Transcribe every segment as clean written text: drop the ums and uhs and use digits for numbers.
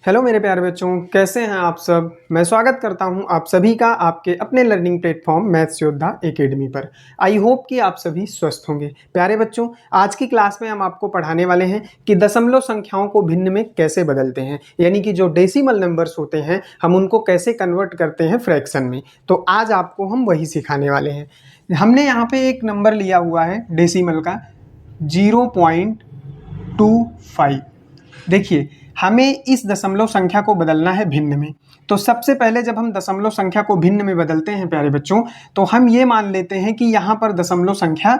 Hello मेरे प्यारे बच्चों, कैसे हैं आप सब। मैं स्वागत करता हूं आप सभी का आपके अपने लर्निंग प्लेटफॉर्म मैथ्स योद्धा एकेडमी पर। आई होप कि आप सभी स्वस्थ होंगे। प्यारे बच्चों, आज की क्लास में हम आपको पढ़ाने वाले हैं कि दशमलव संख्याओं को भिन्न में कैसे बदलते हैं, यानी कि जो डेसिमल नंबर्स होते हैं हम उनको कैसे कन्वर्ट करते हैं फ्रैक्शन में। तो आज आपको हम वही सिखाने वाले हैं। हमने यहाँ पे एक नंबर लिया हुआ है डेसिमल का 0.25। देखिए, हमें इस दशमलव संख्या को बदलना है भिन्न में। तो सबसे पहले जब हम दशमलव संख्या को भिन्न में बदलते हैं प्यारे बच्चों, तो हम ये मान लेते हैं कि यहाँ पर दशमलव संख्या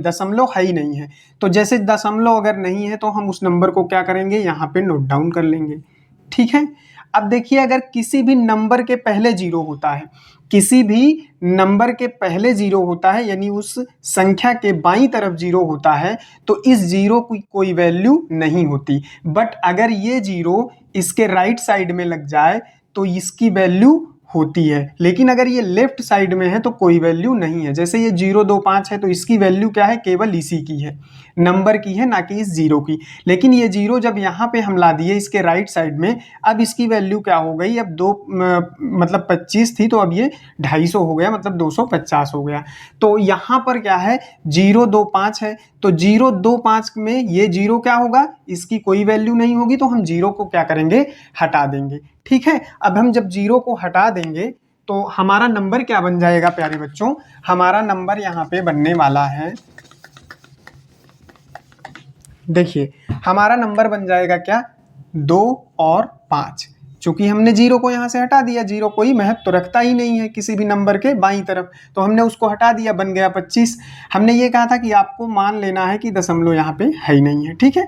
दशमलव है ही नहीं है। तो जैसे दशमलव अगर नहीं है तो हम उस नंबर को क्या करेंगे, यहाँ पे नोट डाउन कर लेंगे। ठीक है। अब देखिए, अगर किसी भी नंबर के पहले जीरो होता है, किसी भी नंबर के पहले जीरो होता है, यानी उस संख्या के बाईं तरफ जीरो होता है, तो इस जीरो की कोई वैल्यू नहीं होती। बट अगर ये जीरो इसके राइट साइड में लग जाए तो इसकी वैल्यू होती है। लेकिन अगर ये लेफ्ट साइड में है तो कोई वैल्यू नहीं है। जैसे ये 025 है तो इसकी वैल्यू क्या है, केवल इसी की है, नंबर की है, ना कि इस जीरो की। लेकिन ये जीरो जब यहाँ पे हम ला दिए इसके राइट साइड में, अब इसकी वैल्यू क्या हो गई, अब मतलब 25 थी तो अब ये 250 हो गया, मतलब 250 हो गया। तो यहाँ पर क्या है, 025 है, तो 025 में ये जीरो क्या होगा, इसकी कोई वैल्यू नहीं होगी, तो हम जीरो को क्या करेंगे, हटा देंगे। ठीक है। अब हम जब जीरो को हटा देंगे तो हमारा नंबर क्या बन जाएगा प्यारे बच्चों, हमारा नंबर यहाँ पे बनने वाला है, देखिए हमारा नंबर बन जाएगा क्या, 2 और 5। चूंकि हमने जीरो को यहाँ से हटा दिया, जीरो कोई महत्व तो रखता ही नहीं है किसी भी नंबर के बाईं तरफ, तो हमने उसको हटा दिया, बन गया 25। हमने ये कहा था कि आपको मान लेना है कि दशमलव यहाँ पे है ही नहीं है। ठीक है।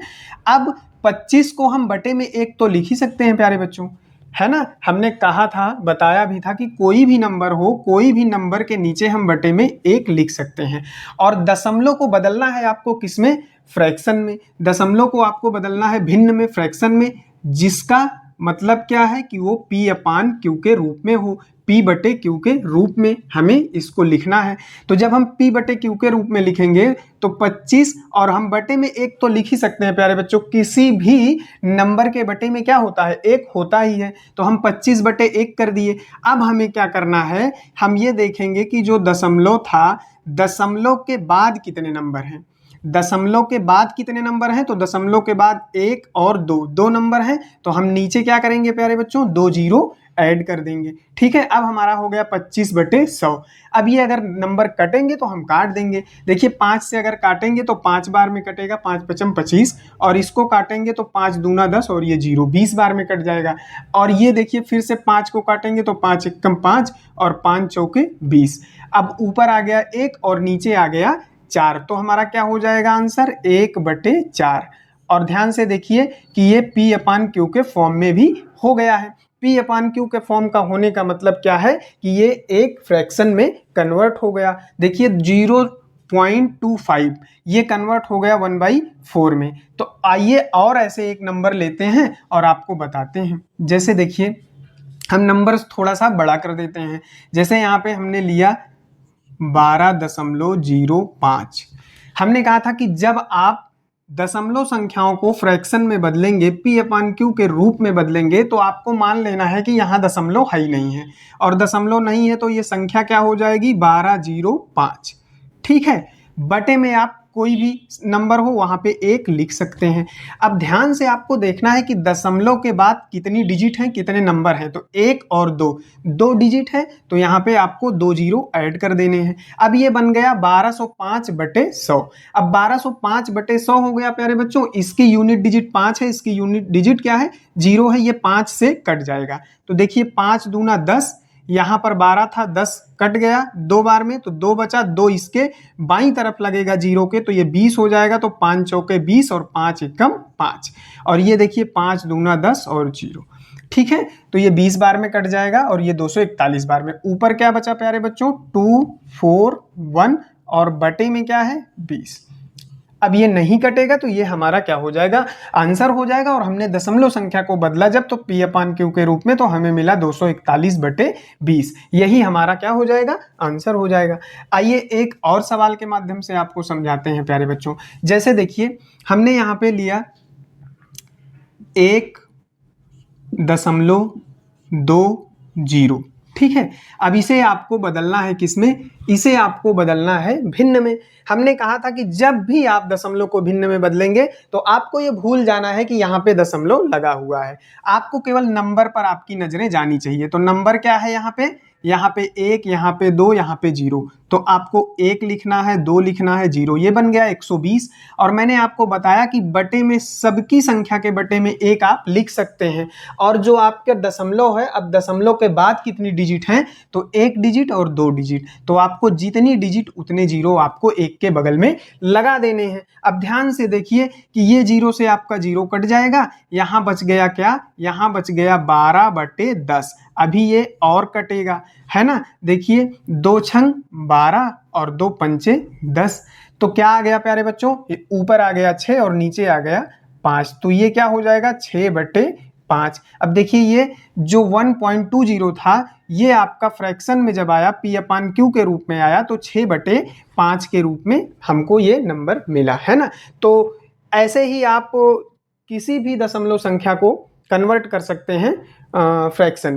अब 25 को हम बटे में 1 तो लिख ही सकते हैं प्यारे बच्चों, है ना। हमने कहा था, बताया भी था कि कोई भी नंबर हो, कोई भी नंबर के नीचे हम बटे में 1 लिख सकते हैं। और दशमलव को बदलना है आपको किसमें, फ्रैक्शन में। दशमलव को आपको बदलना है भिन्न में, फ्रैक्शन में, जिसका मतलब क्या है कि वो P/Q के रूप में हो, P/Q के रूप में हमें इसको लिखना है। तो जब हम P/Q के रूप में लिखेंगे तो 25, और हम बटे में 1 तो लिख ही सकते हैं प्यारे बच्चों, किसी भी नंबर के बटे में क्या होता है, 1 होता ही है। तो हम 25/1 कर दिए। अब हमें क्या करना है, हम ये देखेंगे कि जो दशमलव था, दशमलव के बाद कितने नंबर हैं, दशमलव के बाद कितने नंबर हैं, तो दशमलव के बाद 1 और 2, 2 नंबर हैं। तो हम नीचे क्या करेंगे प्यारे बच्चों, 2 जीरो ऐड कर देंगे। ठीक है। अब हमारा हो गया 25/100। अब ये अगर नंबर कटेंगे तो हम काट देंगे। देखिए 5 से अगर काटेंगे तो 5 बार में कटेगा, 5 पचम 25, और इसको काटेंगे तो 5 दूना 10, और ये जीरो 20 बार में कट जाएगा। और ये देखिए फिर से 5 को काटेंगे तो 5 एकम 5 और 5 चौके 20। अब ऊपर आ गया 1 और नीचे आ गया 4, तो हमारा क्या हो जाएगा आंसर, 1/4। और ध्यान से देखिए कि ये P/Q के फॉर्म में भी हो गया है। P/Q के फॉर्म का होने का मतलब क्या है कि ये एक फ्रैक्शन में कन्वर्ट हो गया। देखिए 0.25 ये कन्वर्ट हो गया 1/4 में। तो आइए और ऐसे एक नंबर लेते हैं और आपको बताते हैं। जैसे देखिए, हम नंबर थोड़ा सा बड़ा कर देते हैं। जैसे यहाँ पे हमने लिया 12.05। हमने कहा था कि जब आप दशमलव संख्याओं को फ्रैक्शन में बदलेंगे, P/Q के रूप में बदलेंगे, तो आपको मान लेना है कि यहाँ दशमलव है ही नहीं है, और दशमलव नहीं है तो ये संख्या क्या हो जाएगी, 1205। ठीक है। बटे में आप कोई भी नंबर हो वहां पे 1 लिख सकते हैं। अब ध्यान से आपको देखना है कि दशमलव के बाद कितनी डिजिट हैं, कितने नंबर हैं, तो 1 और 2, 2 डिजिट है, तो यहाँ पे आपको 2 जीरो ऐड कर देने हैं। अब ये बन गया 1205/100। अब 1205/100 हो गया प्यारे बच्चों। इसकी यूनिट डिजिट 5 है, इसकी यूनिट डिजिट क्या है, 0 है, ये 5 से कट जाएगा। तो देखिए 5 दूना 10, यहाँ पर 12 था, 10 कट गया 2 बार में, तो 2 बचा, 2 इसके बाईं तरफ लगेगा जीरो के, तो ये 20 हो जाएगा। तो 5 चौके 20 और 5 एकम 5, और ये देखिए 5 दूना 10 और 0। ठीक है। तो ये 20 बार में कट जाएगा, और ये 241 बार में। ऊपर क्या बचा प्यारे बच्चों, 2 4 1, और बटे में क्या है, 20। अब ये नहीं कटेगा तो ये हमारा क्या हो जाएगा, आंसर हो जाएगा। और हमने दशमलव संख्या को बदला जब, तो P/Q के रूप में, तो हमें मिला 241/20। यही हमारा क्या हो जाएगा, आंसर हो जाएगा। आइए एक और सवाल के माध्यम से आपको समझाते हैं प्यारे बच्चों। जैसे देखिए, हमने यहाँ पे लिया 1 0.20। ठीक है, अब इसे आपको बदलना है किसमें, इसे आपको बदलना है भिन्न में। हमने कहा था कि जब भी आप दशमलव को भिन्न में बदलेंगे तो आपको ये भूल जाना है कि यहाँ पे दशमलव लगा हुआ है, आपको केवल नंबर पर आपकी नजरें जानी चाहिए। तो नंबर क्या है यहाँ पे 1, यहाँ पे 2, यहाँ पे 0, तो आपको 1 लिखना है, 2 लिखना है, 0, ये बन गया 120। और मैंने आपको बताया कि बटे में सबकी संख्या के बटे में 1 आप लिख सकते हैं। और जो आपके दशमलव है, अब दशमलव के बाद कितनी डिजिट हैं, तो 1 डिजिट और 2 डिजिट, तो आपको जितनी डिजिट उतने 0 आपको 1 के बगल में लगा देने हैं। अब ध्यान से देखिए कि ये 0 से आपका 0 कट जाएगा, यहाँ बच गया क्या, यहाँ बच गया 12/10। अभी ये और कटेगा, है ना। देखिए 2 छंग 12 और 2 पंचे 10, तो क्या आ गया प्यारे बच्चों, ये ऊपर आ गया 6 और नीचे आ गया 5, तो ये क्या हो जाएगा 6/5। अब देखिए ये जो 1.20 था, ये आपका फ्रैक्शन में जब आया P/Q के रूप में आया, तो 6/5 के रूप में हमको ये नंबर मिला, है ना। तो ऐसे ही आप किसी भी दशमलव संख्या को कन्वर्ट कर सकते हैं फ्रैक्शन में।